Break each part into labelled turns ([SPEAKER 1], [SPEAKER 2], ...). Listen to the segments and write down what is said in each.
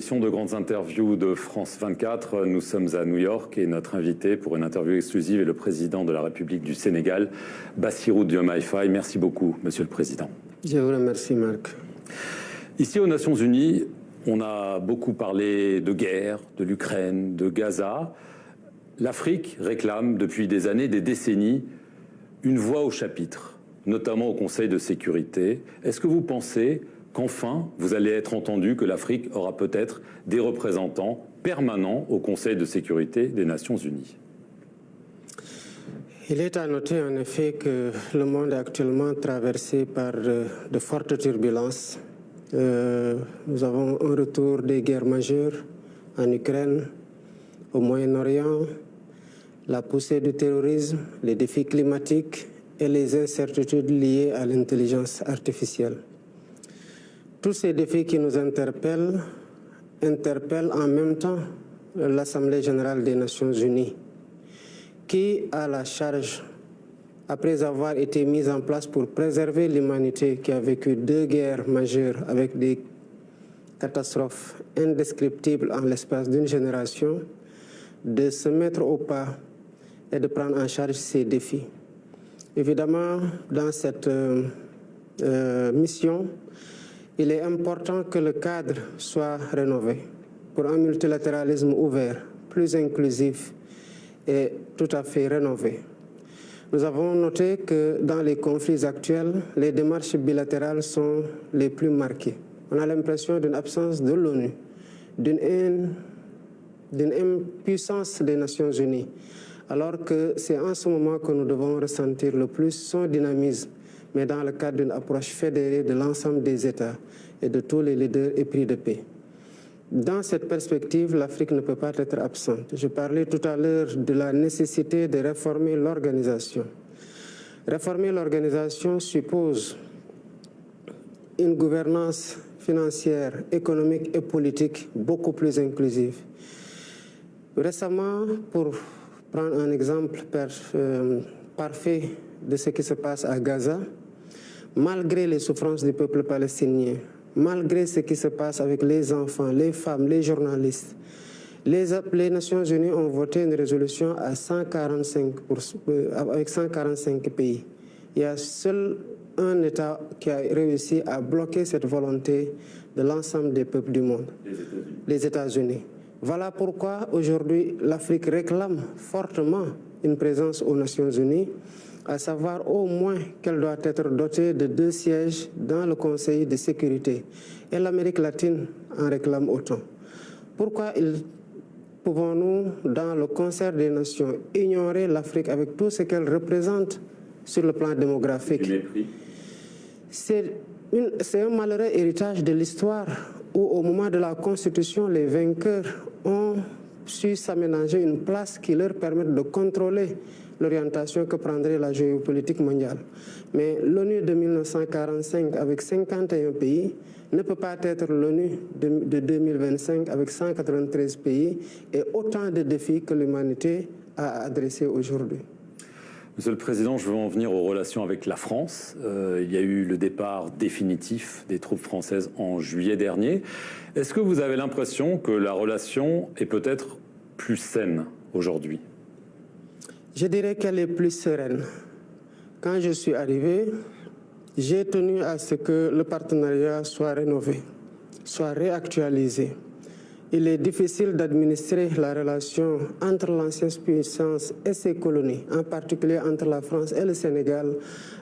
[SPEAKER 1] émission de grandes interviews de France 24. Nous sommes à New York et notre invité pour une interview exclusive est le président de la République du Sénégal, Bassirou Diomaye Faye. Merci beaucoup, Monsieur le Président.
[SPEAKER 2] Je vous remercie, Marc.
[SPEAKER 1] Ici aux Nations Unies, on a beaucoup parlé de guerre, de l'Ukraine, de Gaza. L'Afrique réclame depuis des années, des décennies, une voix au chapitre, notamment au Conseil de sécurité. Est-ce que vous pensez qu'enfin, vous allez être entendu, que l'Afrique aura peut-être des représentants permanents au Conseil de sécurité des Nations Unies?
[SPEAKER 2] Il est à noter en effet que le monde est actuellement traversé par de fortes turbulences. Nous avons un retour des guerres majeures en Ukraine, au Moyen-Orient, la poussée du terrorisme, les défis climatiques et les incertitudes liées à l'intelligence artificielle. Tous ces défis qui nous interpellent en même temps l'Assemblée générale des Nations unies, qui a la charge, après avoir été mise en place pour préserver l'humanité qui a vécu 2 guerres majeures avec des catastrophes indescriptibles en l'espace d'une génération, de se mettre au pas et de prendre en charge ces défis. Évidemment, dans cette mission, il est important que le cadre soit rénové pour un multilatéralisme ouvert, plus inclusif et tout à fait rénové. Nous avons noté que dans les conflits actuels, les démarches bilatérales sont les plus marquées. On a l'impression d'une absence de l'ONU, d'une impuissance des Nations unies, alors que c'est en ce moment que nous devons ressentir le plus son dynamisme, mais dans le cadre d'une approche fédérée de l'ensemble des États et de tous les leaders épris de paix. Dans cette perspective, l'Afrique ne peut pas être absente. Je parlais tout à l'heure de la nécessité de réformer l'organisation. Réformer l'organisation suppose une gouvernance financière, économique et politique beaucoup plus inclusive. Récemment, pour prendre un exemple parfait de ce qui se passe à Gaza, malgré les souffrances du peuple palestinien, malgré ce qui se passe avec les enfants, les femmes, les journalistes, les Nations Unies ont voté une résolution à avec 145 pays. Il y a seul un État qui a réussi à bloquer cette volonté de l'ensemble des peuples du monde, les États-Unis. Voilà pourquoi aujourd'hui l'Afrique réclame fortement une présence aux Nations Unies, à savoir au moins qu'elle doit être dotée de 2 sièges dans le Conseil de sécurité. Et l'Amérique latine en réclame autant. Pourquoi pouvons-nous, dans le concert des nations, ignorer l'Afrique avec tout ce qu'elle représente sur le plan démographique? C'est un malheureux héritage de l'histoire où, au moment de la Constitution, les vainqueurs ont su s'aménager une place qui leur permette de contrôler l'orientation que prendrait la géopolitique mondiale. Mais l'ONU de 1945 avec 51 pays ne peut pas être l'ONU de 2025 avec 193 pays et autant de défis que l'humanité a adressés aujourd'hui.
[SPEAKER 1] Monsieur le Président, je veux en venir aux relations avec la France. Il y a eu le départ définitif des troupes françaises en juillet dernier. Est-ce que vous avez l'impression que la relation est peut-être plus saine aujourd'hui?
[SPEAKER 2] Je dirais qu'elle est plus sereine. Quand je suis arrivé, j'ai tenu à ce que le partenariat soit rénové, soit réactualisé. Il est difficile d'administrer la relation entre l'ancienne puissance et ses colonies, en particulier entre la France et le Sénégal,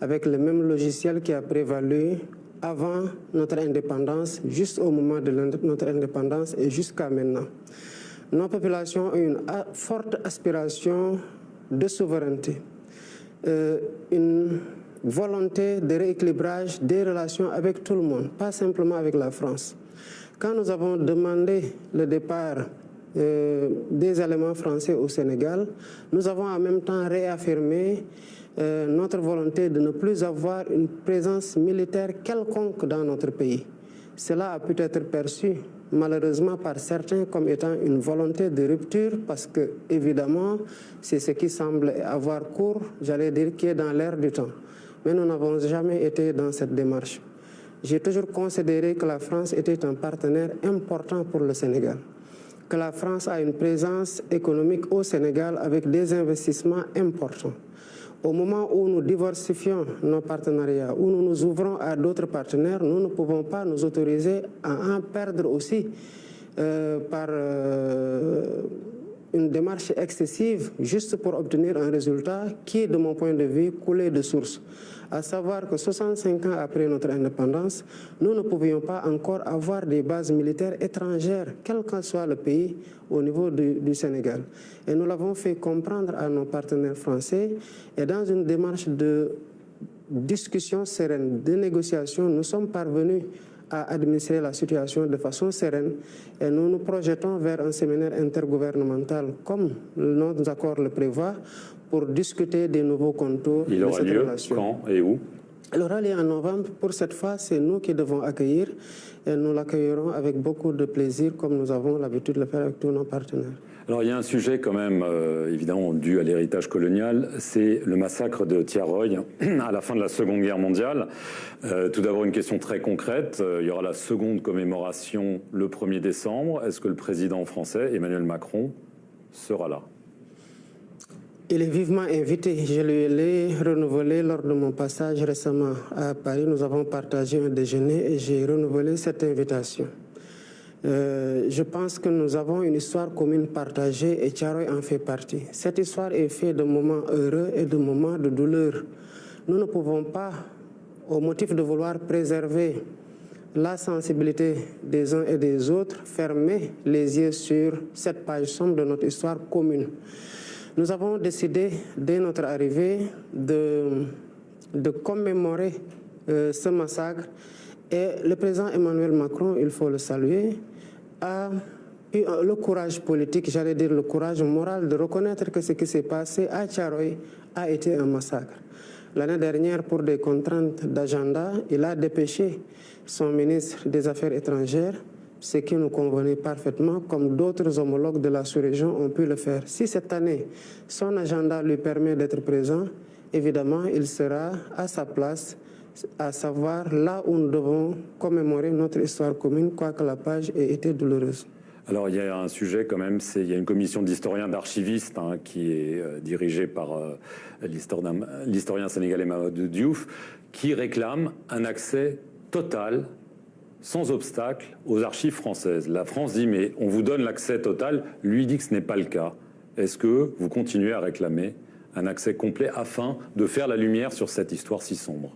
[SPEAKER 2] avec le même logiciel qui a prévalu avant notre indépendance, juste au moment de notre indépendance et jusqu'à maintenant. Nos populations ont une forte aspiration de souveraineté, une volonté de rééquilibrage des relations avec tout le monde, pas simplement avec la France. Quand nous avons demandé le départ des éléments français au Sénégal, nous avons en même temps réaffirmé notre volonté de ne plus avoir une présence militaire quelconque dans notre pays. Cela a pu être perçu malheureusement par certains comme étant une volonté de rupture parce que, évidemment, c'est ce qui semble avoir cours, j'allais dire, qui est dans l'air du temps. Mais nous n'avons jamais été dans cette démarche. j'ai toujours considéré que la France était un partenaire important pour le Sénégal, que la France a une présence économique au Sénégal avec des investissements importants. Au moment où nous diversifions nos partenariats, où nous nous ouvrons à d'autres partenaires, nous ne pouvons pas nous autoriser à en perdre aussi par une démarche excessive juste pour obtenir un résultat qui est, de mon point de vue, coulé de source. À savoir que 65 ans après notre indépendance, nous ne pouvions pas encore avoir des bases militaires étrangères, quel que soit le pays, au niveau du Sénégal. Et nous l'avons fait comprendre à nos partenaires français. Et dans une démarche de discussion sereine, de négociation, nous sommes parvenus à administrer la situation de façon sereine et nous nous projetons vers un séminaire intergouvernemental comme nos accords le prévoient pour discuter des nouveaux contours de cette relation.
[SPEAKER 1] Il aura lieu quand et où?
[SPEAKER 2] Il aura lieu en novembre. Pour cette fois, c'est nous qui devons accueillir et nous l'accueillerons avec beaucoup de plaisir comme nous avons l'habitude de le faire avec tous nos partenaires.
[SPEAKER 1] Alors il y a un sujet quand même évidemment dû à l'héritage colonial, c'est le massacre de Thiaroye à la fin de la Seconde Guerre mondiale. Tout d'abord une question très concrète, il y aura la seconde commémoration le 1er décembre. Est-ce que le président français Emmanuel Macron sera là?
[SPEAKER 2] Il est vivement invité. Je lui l'ai renouvelé lors de mon passage récemment à Paris. Nous avons partagé un déjeuner et j'ai renouvelé cette invitation. Je pense que nous avons une histoire commune partagée et Thiaroye en fait partie. Cette histoire est faite de moments heureux et de moments de douleur. Nous ne pouvons pas, au motif de vouloir préserver la sensibilité des uns et des autres, fermer les yeux sur cette page sombre de notre histoire commune. Nous avons décidé, dès notre arrivée, de commémorer ce massacre. Et le président Emmanuel Macron, il faut le saluer, a eu le courage politique, j'allais dire le courage moral, de reconnaître que ce qui s'est passé à Thiaroye a été un massacre. L'année dernière, pour des contraintes d'agenda, il a dépêché son ministre des Affaires étrangères, ce qui nous convenait parfaitement, comme d'autres homologues de la sous-région ont pu le faire. Si cette année, son agenda lui permet d'être présent, évidemment, il sera à sa place, à savoir là où nous devons commémorer notre histoire commune, quoique la page ait été douloureuse.
[SPEAKER 1] Alors il y a un sujet quand même, il y a une commission d'historiens, d'archivistes qui est dirigée par l'historien sénégalais Mamadou Diouf, qui réclame un accès total, sans obstacle, aux archives françaises. La France dit mais on vous donne l'accès total, lui dit que ce n'est pas le cas. Est-ce que vous continuez à réclamer un accès complet afin de faire la lumière sur cette histoire si sombre?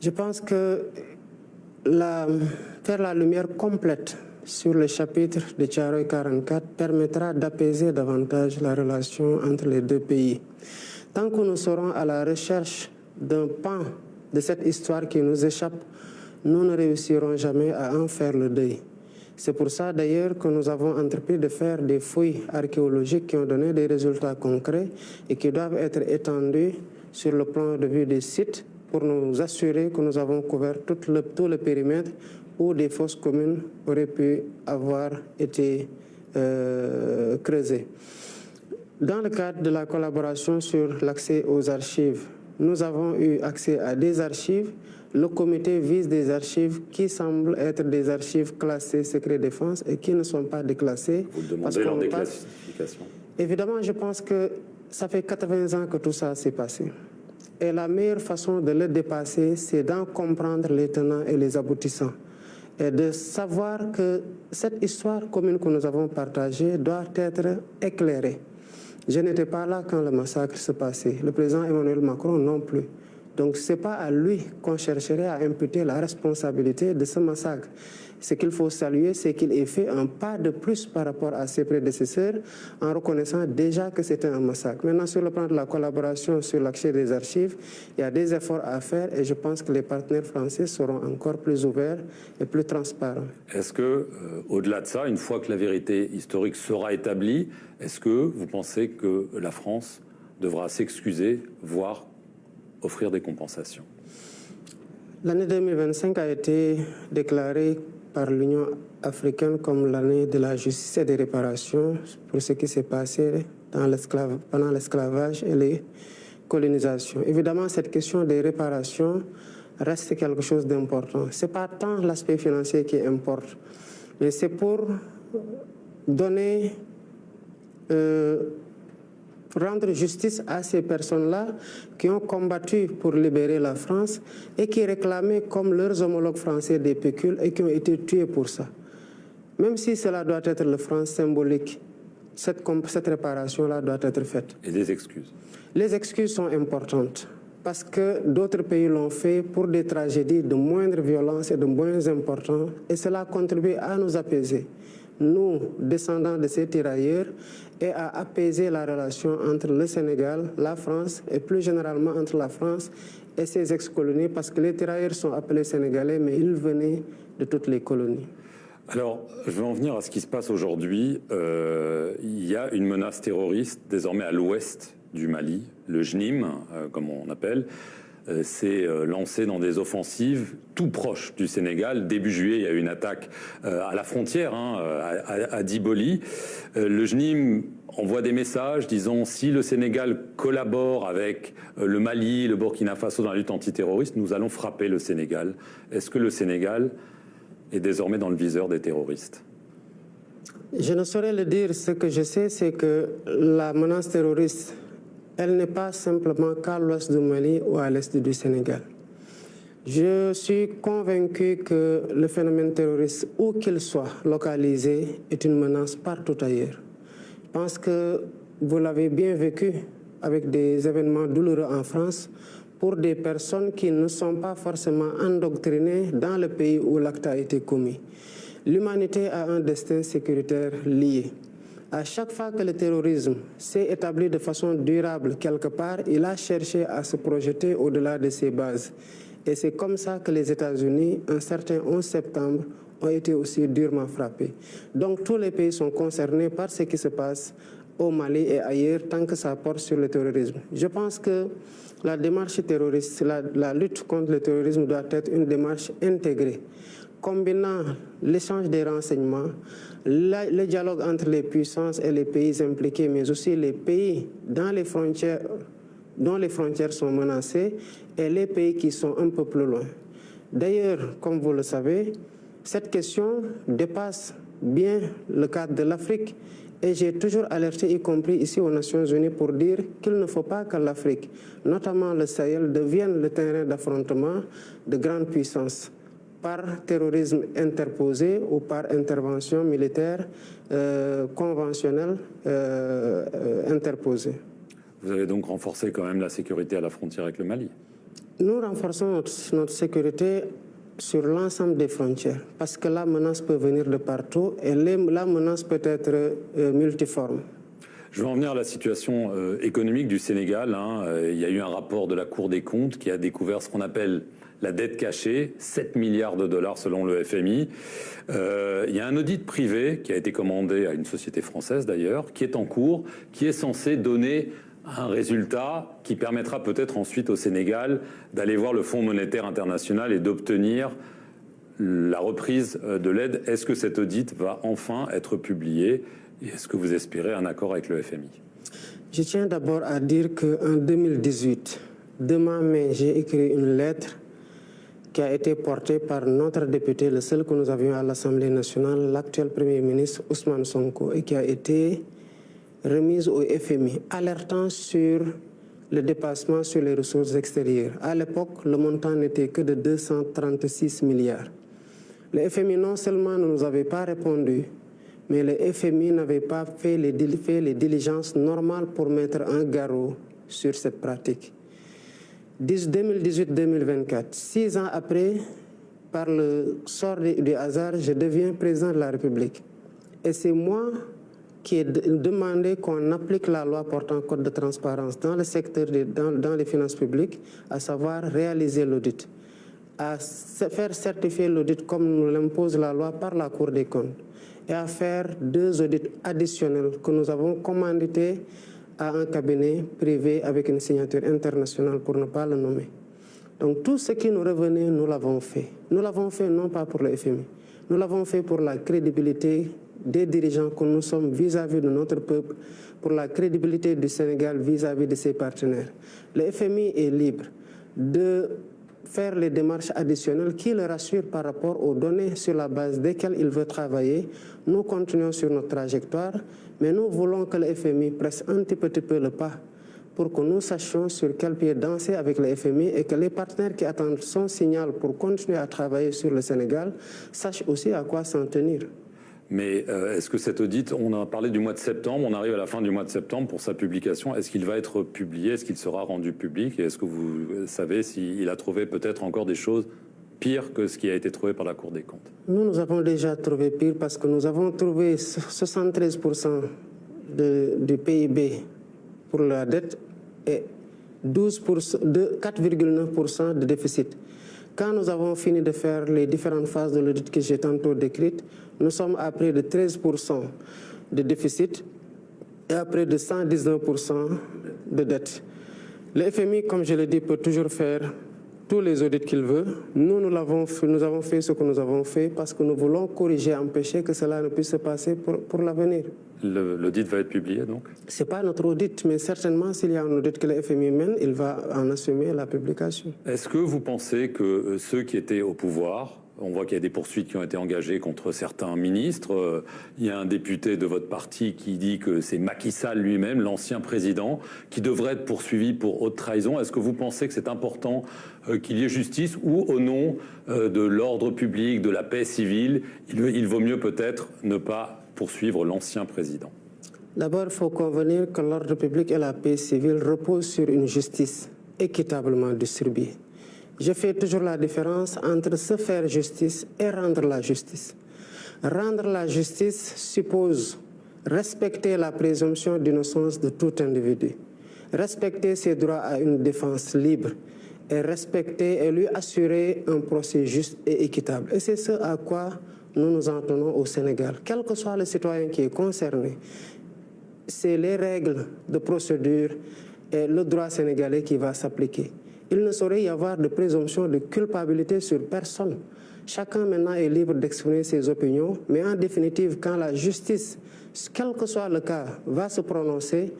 [SPEAKER 2] Je pense que faire la lumière complète sur le chapitre de Thiaroye 44 permettra d'apaiser davantage la relation entre les deux pays. Tant que nous serons à la recherche d'un pan de cette histoire qui nous échappe, nous ne réussirons jamais à en faire le deuil. C'est pour ça d'ailleurs que nous avons entrepris de faire des fouilles archéologiques qui ont donné des résultats concrets et qui doivent être étendus sur le plan de vue des sites pour nous assurer que nous avons couvert tout le périmètre où des fosses communes auraient pu avoir été creusées. Dans le cadre de la collaboration sur l'accès aux archives, nous avons eu accès à des archives. Le comité vise des archives qui semblent être des archives classées secret défense et qui ne sont pas déclassées.
[SPEAKER 1] Vous demandez leur déclassification? Évidemment,
[SPEAKER 2] je pense que ça fait 80 ans que tout ça s'est passé. Et la meilleure façon de le dépasser, c'est d'en comprendre les tenants et les aboutissants. Et de savoir que cette histoire commune que nous avons partagée doit être éclairée. Je n'étais pas là quand le massacre se passait. Le président Emmanuel Macron non plus. Donc ce n'est pas à lui qu'on chercherait à imputer la responsabilité de ce massacre. Ce qu'il faut saluer, c'est qu'il ait fait un pas de plus par rapport à ses prédécesseurs en reconnaissant déjà que c'était un massacre. Maintenant, sur le plan de la collaboration sur l'accès des archives, il y a des efforts à faire et je pense que les partenaires français seront encore plus ouverts et plus transparents.
[SPEAKER 1] Est-ce que, au-delà de ça, une fois que la vérité historique sera établie, est-ce que vous pensez que la France devra s'excuser, voire offrir des compensations?
[SPEAKER 2] L'année 2025 a été déclarée par l'Union africaine comme l'année de la justice et des réparations pour ce qui s'est passé pendant l'esclavage et les colonisations. Évidemment, cette question des réparations reste quelque chose d'important. Ce n'est pas tant l'aspect financier qui importe, mais c'est pour donner, rendre justice à ces personnes-là qui ont combattu pour libérer la France et qui réclamaient comme leurs homologues français des pécules et qui ont été tués pour ça. Même si cela doit être le franc symbolique, cette réparation-là doit être faite.
[SPEAKER 1] Et des excuses.
[SPEAKER 2] Les excuses sont importantes parce que d'autres pays l'ont fait pour des tragédies de moindre violence et de moins importantes et cela contribue à nous apaiser, nous, descendants de ces tirailleurs, et à apaiser la relation entre le Sénégal, la France et plus généralement entre la France et ses ex-colonies parce que les tirailleurs sont appelés sénégalais mais ils venaient de toutes les colonies.
[SPEAKER 1] Alors, je vais en venir à ce qui se passe aujourd'hui. Il y a une menace terroriste désormais à l'ouest du Mali, le JNIM, comme on appelle. S'est lancé dans des offensives tout proches du Sénégal. Début juillet, il y a eu une attaque à la frontière, à Diboli. Le JNIM envoie des messages disant si le Sénégal collabore avec le Mali, le Burkina Faso dans la lutte antiterroriste, nous allons frapper le Sénégal. Est-ce que le Sénégal est désormais dans le viseur des terroristes?
[SPEAKER 2] Je ne saurais le dire. Ce que je sais, c'est que la menace terroriste, elle n'est pas simplement qu'à l'ouest du Mali ou à l'est du Sénégal. Je suis convaincu que le phénomène terroriste, où qu'il soit localisé, est une menace partout ailleurs. Je pense que vous l'avez bien vécu avec des événements douloureux en France pour des personnes qui ne sont pas forcément endoctrinées dans le pays où l'acte a été commis. L'humanité a un destin sécuritaire lié. À chaque fois que le terrorisme s'est établi de façon durable quelque part, il a cherché à se projeter au-delà de ses bases. Et c'est comme ça que les États-Unis, un certain 11 septembre, ont été aussi durement frappés. Donc tous les pays sont concernés par ce qui se passe au Mali et ailleurs tant que ça porte sur le terrorisme. Je pense que la démarche terroriste, la lutte contre le terrorisme doit être une démarche intégrée, combinant l'échange des renseignements, le dialogue entre les puissances et les pays impliqués, mais aussi les pays dont les frontières sont menacées et les pays qui sont un peu plus loin. D'ailleurs, comme vous le savez, cette question dépasse bien le cadre de l'Afrique. Et j'ai toujours alerté, y compris ici aux Nations Unies, pour dire qu'il ne faut pas que l'Afrique, notamment le Sahel, devienne le terrain d'affrontement de grandes puissances par terrorisme interposé ou par intervention militaire conventionnelle interposée.
[SPEAKER 1] Vous avez donc renforcé quand même la sécurité à la frontière avec le Mali?
[SPEAKER 2] Nous renforçons notre sécurité sur l'ensemble des frontières, parce que la menace peut venir de partout et la menace peut être multiforme.
[SPEAKER 1] Je vais en venir à la situation économique du Sénégal. Il y a eu un rapport de la Cour des comptes qui a découvert ce qu'on appelle la dette cachée, 7 milliards de dollars selon le FMI. Il y a un audit privé qui a été commandé à une société française d'ailleurs, qui est en cours, qui est censé donner un résultat qui permettra peut-être ensuite au Sénégal d'aller voir le Fonds monétaire international et d'obtenir la reprise de l'aide. Est-ce que cet audit va enfin être publié et est-ce que vous espérez un accord avec le FMI?
[SPEAKER 2] Je tiens d'abord à dire qu'en 2018, demain mai, j'ai écrit une lettre qui a été portée par notre député, le seul que nous avions à l'Assemblée nationale, l'actuel Premier ministre Ousmane Sonko, et qui a été remise au FMI, alertant sur le dépassement sur les ressources extérieures. À l'époque, le montant n'était que de 236 milliards. Le FMI non seulement ne nous avait pas répondu, mais le FMI n'avait pas fait les diligences normales pour mettre un garrot sur cette pratique. 2018-2024, 6 ans après, par le sort du hasard, je deviens président de la République. Et c'est moi qui ai demandé qu'on applique la loi portant code de transparence dans le secteur, dans les finances publiques, à savoir réaliser l'audit, à faire certifier l'audit comme nous l'impose la loi par la Cour des comptes, et à faire 2 audits additionnels que nous avons commandités à un cabinet privé avec une signature internationale pour ne pas le nommer. Donc tout ce qui nous revenait, nous l'avons fait. Nous l'avons fait non pas pour le FMI, nous l'avons fait pour la crédibilité des dirigeants que nous sommes vis-à-vis de notre peuple, pour la crédibilité du Sénégal vis-à-vis de ses partenaires. Le FMI est libre de faire les démarches additionnelles qui le rassurent par rapport aux données sur la base desquelles il veut travailler. Nous continuons sur notre trajectoire, mais nous voulons que le FMI presse un petit peu le pas pour que nous sachions sur quel pied danser avec le FMI et que les partenaires qui attendent son signal pour continuer à travailler sur le Sénégal sachent aussi à quoi s'en tenir.
[SPEAKER 1] Mais est-ce que cet audit, on a parlé du mois de septembre, on arrive à la fin du mois de septembre pour sa publication, est-ce qu'il va être publié, est-ce qu'il sera rendu public et est-ce que vous savez s'il a trouvé peut-être encore des choses pires que ce qui a été trouvé par la Cour des comptes?
[SPEAKER 2] Nous avons déjà trouvé pire parce que nous avons trouvé 73% du PIB pour la dette et 4,9% de déficit. Quand nous avons fini de faire les différentes phases de l'audit que j'ai tantôt décrites, nous sommes à près de 13% de déficit et à près de 119% de dette. Le FMI, comme je l'ai dit, peut toujours faire tous les audits qu'il veut. Nous avons fait ce que nous avons fait parce que nous voulons corriger, empêcher que cela ne puisse se passer pour l'avenir.
[SPEAKER 1] L'audit va être publié donc?
[SPEAKER 2] Ce n'est pas notre audit, mais certainement s'il y a un audit que le FMI mène, il va en assumer la publication.
[SPEAKER 1] Est-ce que vous pensez que ceux qui étaient au pouvoir, on voit qu'il y a des poursuites qui ont été engagées contre certains ministres, il y a un député de votre parti qui dit que c'est Macky Sall lui-même, l'ancien président, qui devrait être poursuivi pour haute trahison. Est-ce que vous pensez que c'est important qu'il y ait justice ou au nom de l'ordre public, de la paix civile, il vaut mieux peut-être ne pas poursuivre l'ancien président?
[SPEAKER 2] D'abord, il faut convenir que l'ordre public et la paix civile reposent sur une justice équitablement distribuée. Je fais toujours la différence entre se faire justice et rendre la justice. Rendre la justice suppose respecter la présomption d'innocence de tout individu, respecter ses droits à une défense libre et respecter et lui assurer un procès juste et équitable. Et c'est ce à quoi nous nous en tenons au Sénégal. Quel que soit le citoyen qui est concerné, c'est les règles de procédure et le droit sénégalais qui va s'appliquer. Il ne saurait y avoir de présomption de culpabilité sur personne. Chacun maintenant est libre d'exprimer ses opinions, mais en définitive, quand la justice, quel que soit le cas, va se prononcer,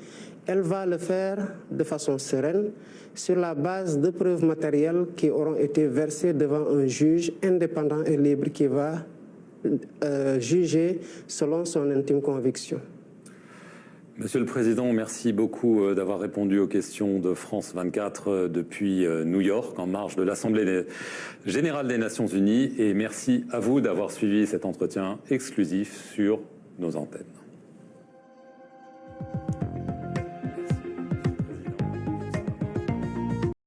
[SPEAKER 2] elle va le faire de façon sereine, sur la base de preuves matérielles qui auront été versées devant un juge indépendant et libre qui va juger selon son intime conviction.
[SPEAKER 1] Monsieur le Président, merci beaucoup d'avoir répondu aux questions de France 24 depuis New York, en marge de l'Assemblée générale des Nations Unies. Et merci à vous d'avoir suivi cet entretien exclusif sur nos antennes.